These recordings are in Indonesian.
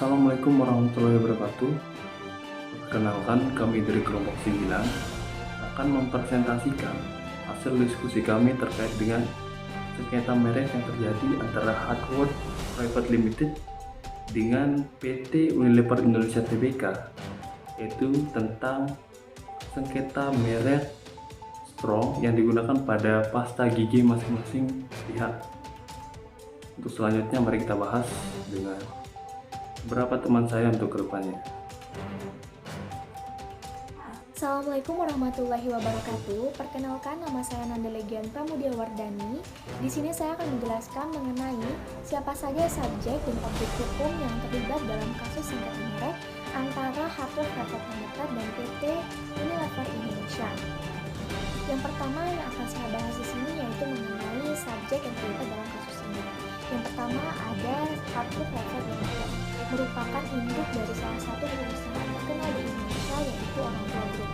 Assalamualaikum warahmatullahi wabarakatuh. Perkenalkan, kami dari kelompok 9 akan mempresentasikan hasil diskusi kami terkait dengan sengketa merek yang terjadi antara Hardword Private Limited dengan PT Unilever Indonesia Tbk, yaitu tentang sengketa merek Strong yang digunakan pada pasta gigi masing-masing pihak. Untuk selanjutnya mari kita bahas dengan beberapa teman saya untuk kedepannya. Assalamualaikum warahmatullahi wabarakatuh. Perkenalkan, nama saya Nanda Legian Pramudia Wardani. Di sini saya akan menjelaskan mengenai siapa saja subjek dan objek hukum yang terlibat dalam kasus sengketa merek antara Hardword Private Limited dan PT Unilever Indonesia. Yang pertama yang akan saya bahas di sini yaitu mengenai subjek yang terlibat dalam kasus ini. Yang pertama ada Hardword Private Limited, merupakan induk dari salah satu perusahaan terkenal di Indonesia yaitu Orang Tua Group.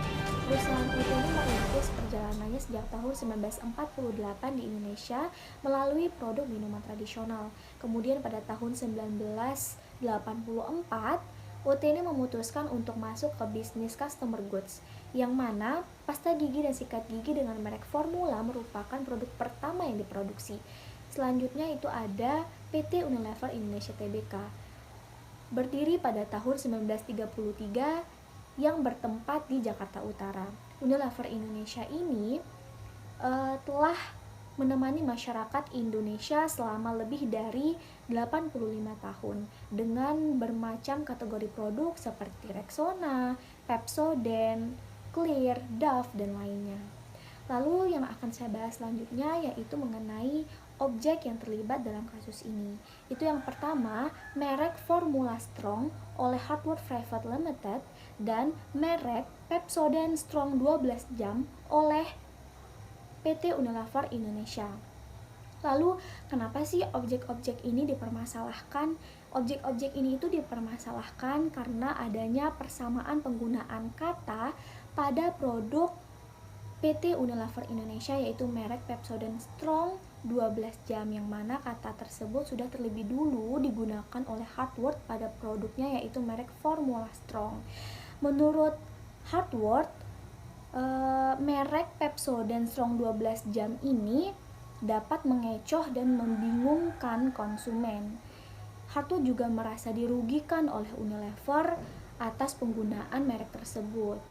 Perusahaan itu merintis perjalanannya sejak tahun 1948 di Indonesia melalui produk minuman tradisional. Kemudian pada tahun 1984, OT ini memutuskan untuk masuk ke bisnis customer goods, yang mana pasta gigi dan sikat gigi dengan merek Formula merupakan produk pertama yang diproduksi. Selanjutnya itu ada PT Unilever Indonesia Tbk, berdiri pada tahun 1933 yang bertempat di Jakarta Utara. Unilever Indonesia ini telah menemani masyarakat Indonesia selama lebih dari 85 tahun dengan bermacam kategori produk seperti Rexona, Pepsodent, Clear, Dove, dan lainnya. Lalu yang akan saya bahas selanjutnya yaitu mengenai objek yang terlibat dalam kasus ini. Itu yang pertama, merek Formula Strong oleh Hardword Private Limited dan merek Pepsodent Strong 12 jam oleh PT Unilever Indonesia. Lalu, kenapa sih objek-objek ini dipermasalahkan? Objek-objek ini itu dipermasalahkan karena adanya persamaan penggunaan kata pada produk PT Unilever Indonesia yaitu merek Pepsodent Strong 12 jam, yang mana kata tersebut sudah terlebih dulu digunakan oleh Hardword pada produknya yaitu merek Formula Strong. Menurut Hardword, merek Pepsodent Strong 12 jam ini dapat mengecoh dan membingungkan konsumen. Hardword juga merasa dirugikan oleh Unilever atas penggunaan merek tersebut.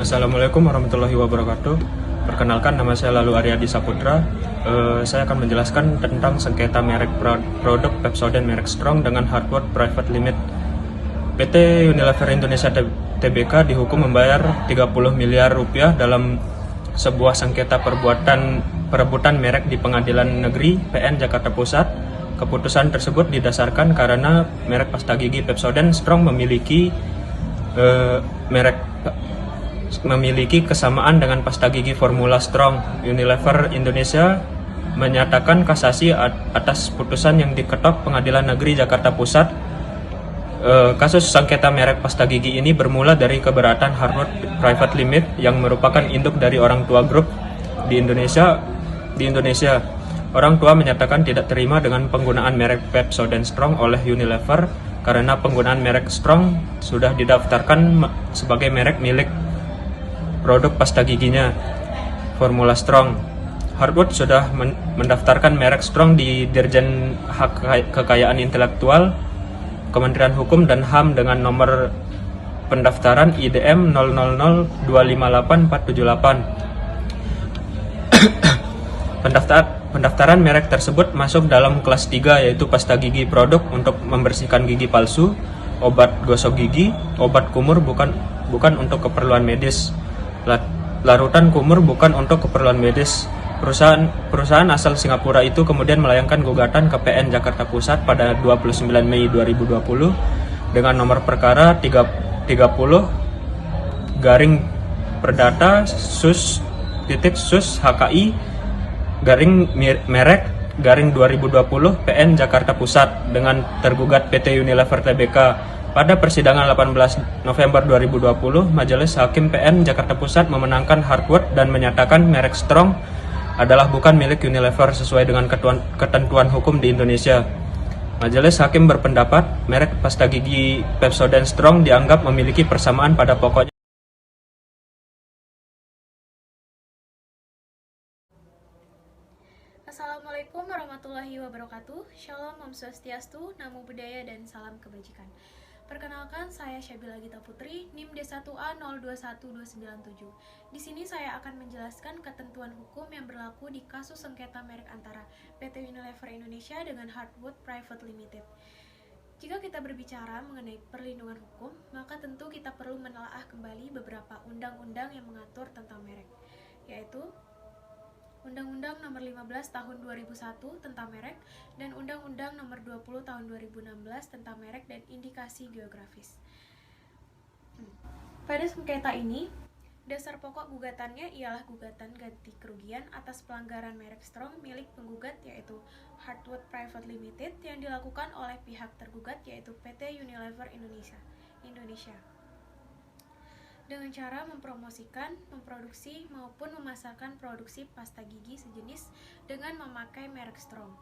Assalamualaikum warahmatullahi wabarakatuh. Perkenalkan, nama saya Lalu Aryadi Saputra. Saya akan menjelaskan tentang sengketa merek produk Pepsodent merek Strong dengan Hardword Private Limited. PT Unilever Indonesia Tbk dihukum membayar 30 miliar rupiah dalam sebuah sengketa perebutan merek di Pengadilan Negeri PN Jakarta Pusat. Keputusan tersebut didasarkan karena merek pasta gigi Pepsodent Strong memiliki kesamaan dengan pasta gigi Formula Strong. Unilever Indonesia menyatakan kasasi atas putusan yang diketok Pengadilan Negeri Jakarta Pusat. Kasus sengketa merek pasta gigi ini bermula dari keberatan Hardword Private Limited yang merupakan induk dari Orang Tua Group di Indonesia. Orang Tua menyatakan tidak terima dengan penggunaan merek Pepsodent Strong oleh Unilever karena penggunaan merek Strong sudah didaftarkan sebagai merek milik produk pasta giginya, Formula Strong. Hardword sudah mendaftarkan merek Strong di Dirjen Hak Kekayaan Intelektual Kementerian Hukum dan HAM dengan nomor pendaftaran IDM 00025848. Pendaftaran merek tersebut masuk dalam kelas 3 yaitu pasta gigi produk untuk membersihkan gigi palsu, obat gosok gigi, obat kumur bukan untuk keperluan medis, larutan kumur bukan untuk keperluan medis. Perusahaan asal Singapura itu kemudian melayangkan gugatan ke PN Jakarta Pusat pada 29 Mei 2020 dengan nomor perkara 30 garing perdata sus HKI garing merek garing 2020 PN Jakarta Pusat dengan tergugat PT Unilever Tbk. Pada persidangan 18 November 2020, Majelis Hakim PN Jakarta Pusat memenangkan Hardword dan menyatakan merek Strong adalah bukan milik Unilever sesuai dengan ketentuan hukum di Indonesia. Majelis Hakim berpendapat merek pasta gigi Pepsodent Strong dianggap memiliki persamaan pada pokoknya. Assalamualaikum warahmatullahi wabarakatuh. Shalom, Om Swastiastu, Namo Buddhaya, dan salam kebajikan. Perkenalkan, saya Syabila Gita Putri, NIM D1A021297. Di sini saya akan menjelaskan ketentuan hukum yang berlaku di kasus sengketa merek antara PT Unilever Indonesia dengan Hardwood Private Limited. Jika kita berbicara mengenai perlindungan hukum, maka tentu kita perlu menelaah kembali beberapa undang-undang yang mengatur tentang merek, yaitu Undang-Undang Nomor 15 Tahun 2001 tentang merek dan Undang-Undang Nomor 20 Tahun 2016 tentang merek dan indikasi geografis. Pada sengketa ini, dasar pokok gugatannya ialah gugatan ganti kerugian atas pelanggaran merek Strong milik penggugat yaitu Hardwood Private Limited yang dilakukan oleh pihak tergugat yaitu PT Unilever Indonesia. Dengan cara mempromosikan, memproduksi, maupun memasarkan produksi pasta gigi sejenis dengan memakai merek Strong.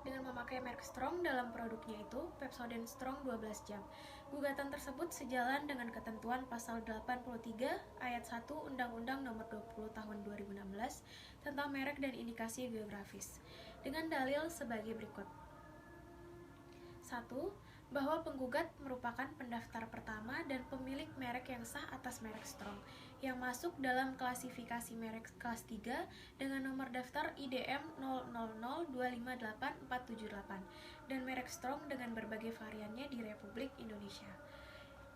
Dengan memakai merek Strong dalam produknya itu, Pepsodent Strong 12 jam. Gugatan tersebut sejalan dengan ketentuan pasal 83 ayat 1 Undang-Undang Nomor 20 Tahun 2016 tentang merek dan indikasi geografis, dengan dalil sebagai berikut. 1. Bahwa penggugat merupakan pendaftar pertama dan pemilik merek yang sah atas merek Strong yang masuk dalam klasifikasi merek kelas 3 dengan nomor daftar IDM 00025848 dan merek Strong dengan berbagai variannya di Republik Indonesia.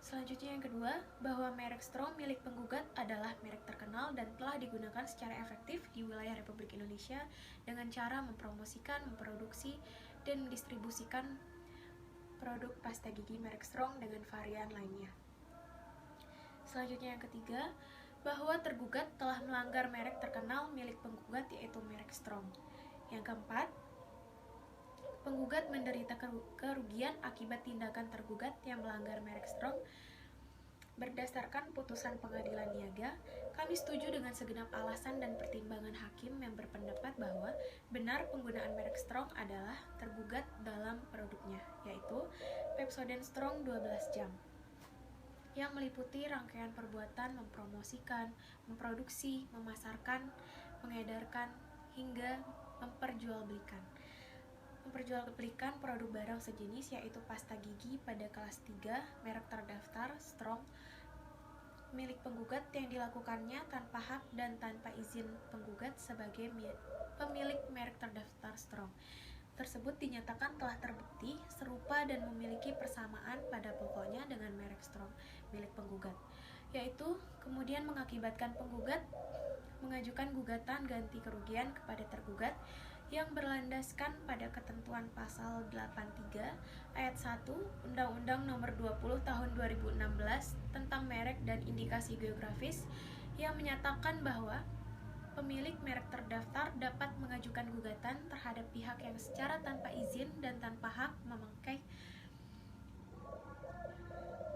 Selanjutnya yang kedua, bahwa merek Strong milik penggugat adalah merek terkenal dan telah digunakan secara efektif di wilayah Republik Indonesia dengan cara mempromosikan, memproduksi, dan mendistribusikan produk pasta gigi merek Strong dengan varian lainnya. Selanjutnya yang ketiga, bahwa tergugat telah melanggar merek terkenal milik penggugat yaitu merek Strong. Yang keempat, penggugat menderita kerugian akibat tindakan tergugat yang melanggar merek Strong. Berdasarkan putusan pengadilan niaga, kami setuju dengan segenap alasan dan pertimbangan hakim yang berpendapat bahwa benar penggunaan merek Strong adalah tergugat dalam produknya, yaitu Pepsodent Strong 12 jam, yang meliputi rangkaian perbuatan mempromosikan, memproduksi, memasarkan, mengedarkan, hingga memperjualbelikan produk barang sejenis yaitu pasta gigi pada kelas 3 merek terdaftar Strong milik penggugat yang dilakukannya tanpa hak dan tanpa izin penggugat sebagai pemilik merek terdaftar Strong. Tersebut dinyatakan telah terbukti serupa dan memiliki persamaan pada pokoknya dengan merek Strong milik penggugat, yaitu kemudian mengakibatkan penggugat mengajukan gugatan ganti kerugian kepada tergugat yang berlandaskan pada ketentuan pasal 83 ayat 1 Undang-Undang Nomor 20 Tahun 2016 tentang merek dan indikasi geografis yang menyatakan bahwa pemilik merek terdaftar dapat mengajukan gugatan terhadap pihak yang secara tanpa izin dan tanpa hak memakai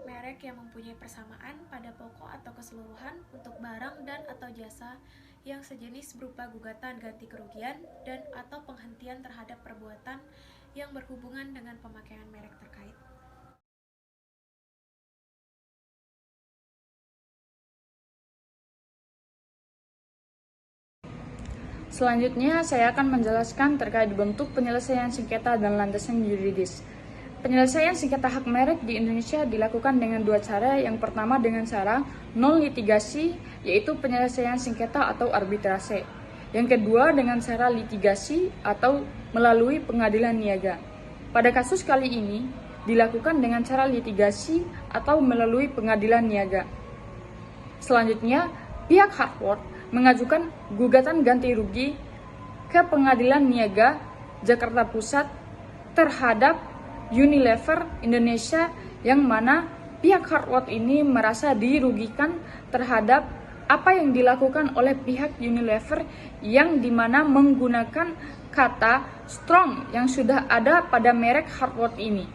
merek yang mempunyai persamaan pada pokok atau keseluruhan untuk barang dan atau jasa yang sejenis berupa gugatan ganti kerugian dan atau penghentian terhadap perbuatan yang berhubungan dengan pemakaian merek terkait. Selanjutnya, saya akan menjelaskan terkait bentuk penyelesaian sengketa dan landasan yuridis. Penyelesaian sengketa hak merek di Indonesia dilakukan dengan dua cara. Yang pertama dengan cara non litigasi, yaitu penyelesaian sengketa atau arbitrase. Yang kedua dengan cara litigasi atau melalui pengadilan niaga. Pada kasus kali ini dilakukan dengan cara litigasi atau melalui pengadilan niaga. Selanjutnya, pihak Hardwood mengajukan gugatan ganti rugi ke Pengadilan Niaga Jakarta Pusat terhadap Unilever Indonesia, yang mana pihak Hardwood ini merasa dirugikan terhadap apa yang dilakukan oleh pihak Unilever yang dimana menggunakan kata Strong yang sudah ada pada merek Hardwood ini.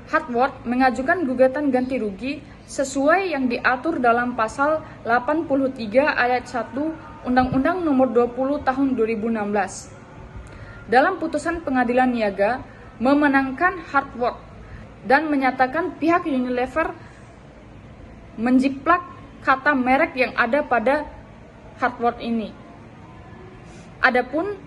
Hardwood mengajukan gugatan ganti rugi sesuai yang diatur dalam pasal 83 ayat 1 Undang-Undang Nomor 20 Tahun 2016. Dalam putusan pengadilan niaga memenangkan Hartword dan menyatakan pihak Unilever menjiplak kata merek yang ada pada Hartword ini. Adapun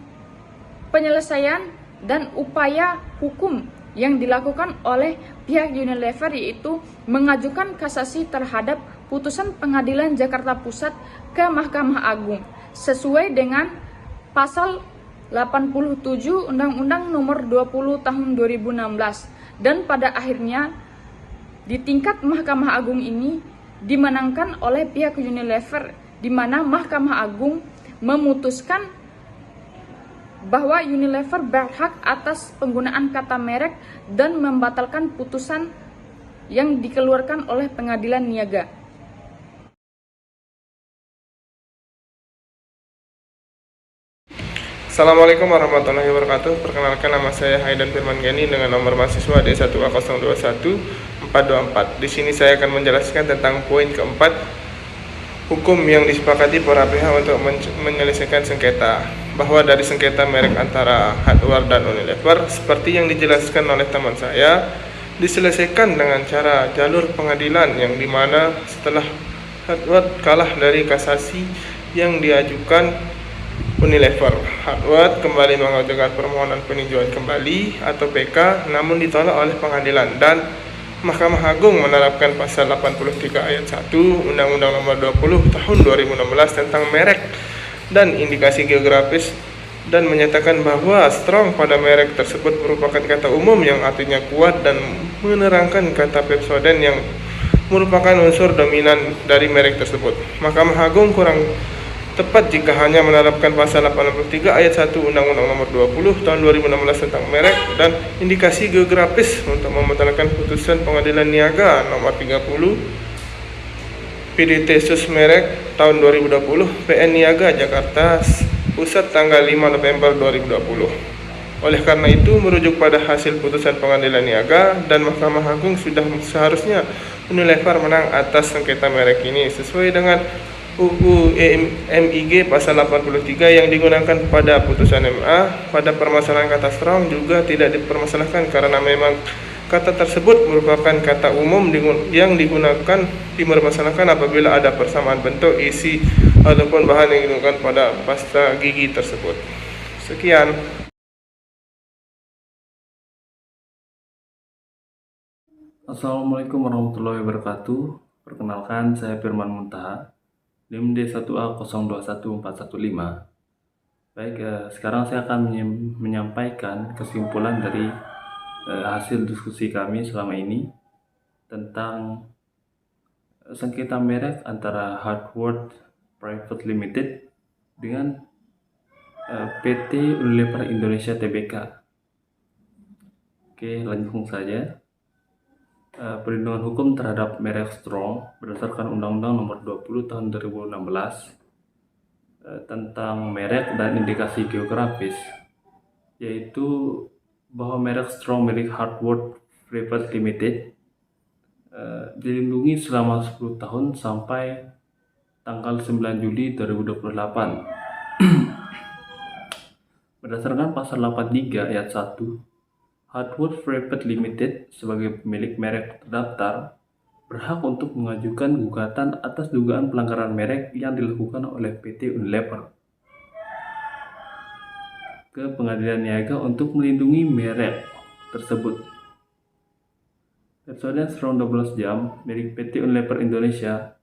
penyelesaian dan upaya hukum yang dilakukan oleh pihak Unilever yaitu mengajukan kasasi terhadap putusan Pengadilan Jakarta Pusat ke Mahkamah Agung sesuai dengan pasal 87 Undang-Undang Nomor 20 Tahun 2016, dan pada akhirnya di tingkat Mahkamah Agung ini dimenangkan oleh pihak Unilever, di mana Mahkamah Agung memutuskan bahwa Unilever berhak atas penggunaan kata merek dan membatalkan putusan yang dikeluarkan oleh pengadilan niaga. Assalamualaikum warahmatullahi wabarakatuh. Perkenalkan, nama saya Haidan Firman Gani dengan nomor mahasiswa D1A021-424. Di sini saya akan menjelaskan tentang poin keempat, hukum yang disepakati para pihak untuk menyelesaikan sengketa. Bahwa dari sengketa merek antara Hartword dan Unilever, seperti yang dijelaskan oleh teman saya, diselesaikan dengan cara jalur pengadilan, yang dimana setelah Hartword kalah dari kasasi yang diajukan Unilever, Hartword kembali mengajukan permohonan peninjauan kembali atau PK, namun ditolak oleh pengadilan, dan Mahkamah Agung menerapkan pasal 83 ayat 1 Undang-Undang Nomor 20 Tahun 2016 tentang merek dan indikasi geografis, dan menyatakan bahwa strong pada merek tersebut merupakan kata umum yang artinya kuat, dan menerangkan kata Pepsodent yang merupakan unsur dominan dari merek tersebut. Mahkamah Agung kurang tepat jika hanya menerapkan pasal 83 ayat 1 Undang-Undang Nomor 20 Tahun 2016 tentang merek dan indikasi geografis untuk membatalkan putusan Pengadilan Niaga Nomor 30 PDT Sus Merek tahun 2020 PN Niaga Jakarta Pusat tanggal 5 November 2020. Oleh karena itu, merujuk pada hasil putusan Pengadilan Niaga dan Mahkamah Agung, sudah seharusnya Unilever menang atas sengketa merek ini sesuai dengan UU MIG pasal 83 yang digunakan pada putusan MA. Pada permasalahan kata strong juga tidak dipermasalahkan karena memang kata tersebut merupakan kata umum yang dipermasalahkan apabila ada persamaan bentuk, isi, ataupun bahan yang digunakan pada pasta gigi tersebut. Sekian. Assalamualaikum warahmatullahi wabarakatuh. Perkenalkan, saya Firman Muntaha, NIM D1A021415. Baik, sekarang saya akan menyampaikan kesimpulan dari hasil diskusi kami selama ini tentang sengketa merek antara Hartword Private Limited dengan PT Unilever Indonesia Tbk. Oke, langsung saja. Perlindungan hukum terhadap merek strong berdasarkan Undang-Undang Nomor 20 Tahun 2016 tentang merek dan indikasi geografis, yaitu bahwa merek strong milik Hartword Private Limited dilindungi selama 10 tahun sampai tanggal 9 Juli 2028. Berdasarkan pasal 83 ayat 1, Hartword Private Limited sebagai pemilik merek terdaftar berhak untuk mengajukan gugatan atas dugaan pelanggaran merek yang dilakukan oleh PT Unilever ke Pengadilan Niaga untuk melindungi merek tersebut. Pepsodent Strong 12 jam milik PT Unilever Indonesia.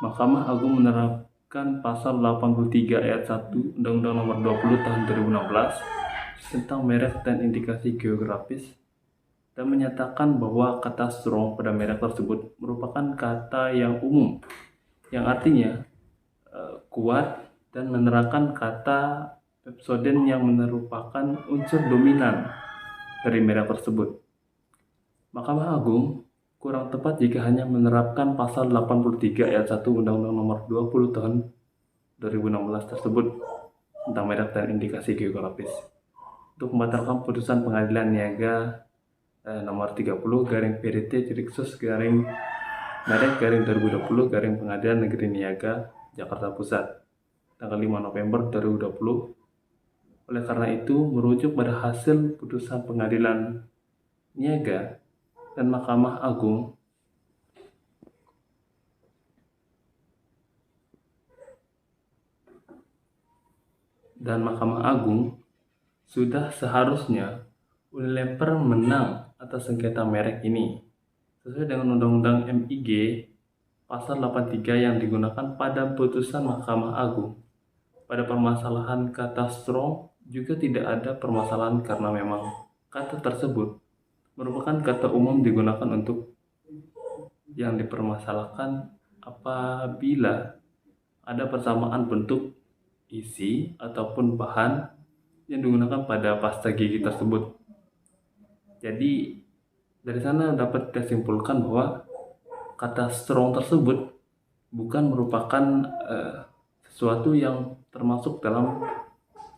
Mahkamah Agung menerapkan pasal 83 ayat 1 Undang-Undang Nomor 20 Tahun 2016 tentang merek dan indikasi geografis, dan menyatakan bahwa kata strong pada merek tersebut merupakan kata yang umum yang artinya kuat, dan menerangkan kata Pepsodent yang merupakan unsur dominan dari merek tersebut. Mahkamah Agung kurang tepat jika hanya menerapkan pasal 83 ayat 1 Undang-Undang Nomor 20 Tahun 2016 tersebut tentang merek dan indikasi geografis untuk membatalkan putusan Pengadilan Niaga nomor 30 garing PDT Sus garing merek garing 2020 garing Pengadilan Negeri Niaga, Jakarta Pusat, tanggal 5 November 2020. Oleh karena itu, merujuk pada hasil putusan Pengadilan Niaga dan Mahkamah Agung, sudah seharusnya Unilever menang atas sengketa merek ini sesuai dengan Undang-Undang MIG pasal 83 yang digunakan pada putusan Mahkamah Agung. Pada permasalahan kata strong juga tidak ada permasalahan karena memang kata tersebut merupakan kata umum digunakan untuk yang dipermasalahkan apabila ada persamaan bentuk, isi, ataupun bahan yang digunakan pada pasta gigi tersebut. Jadi dari sana dapat kita simpulkan bahwa kata strong tersebut bukan merupakan sesuatu yang termasuk dalam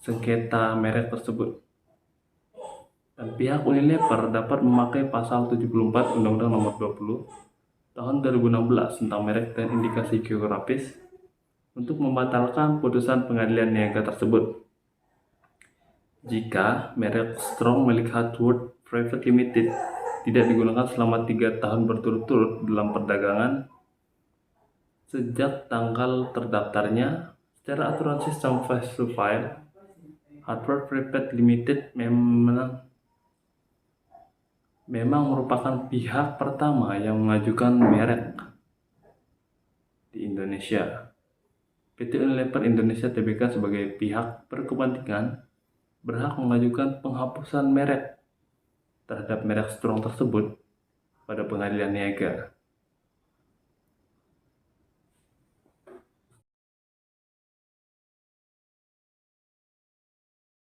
sengketa merek tersebut. Dan pihak Unilever dapat memakai pasal 74 Undang-Undang Nomor 20 Tahun 2016 tentang merek dan indikasi geografis untuk membatalkan putusan Pengadilan Niaga tersebut. Jika merek Strong milik Hartwood Private Limited tidak digunakan selama 3 tahun berturut-turut dalam perdagangan sejak tanggal terdaftarnya secara aturan sistem face to file, Hartwood Private Limited memang merupakan pihak pertama yang mengajukan merek di Indonesia. PT Unilever Indonesia Tbk sebagai pihak berkepentingan berhak mengajukan penghapusan merek terhadap merek Strong tersebut pada Pengadilan Niaga.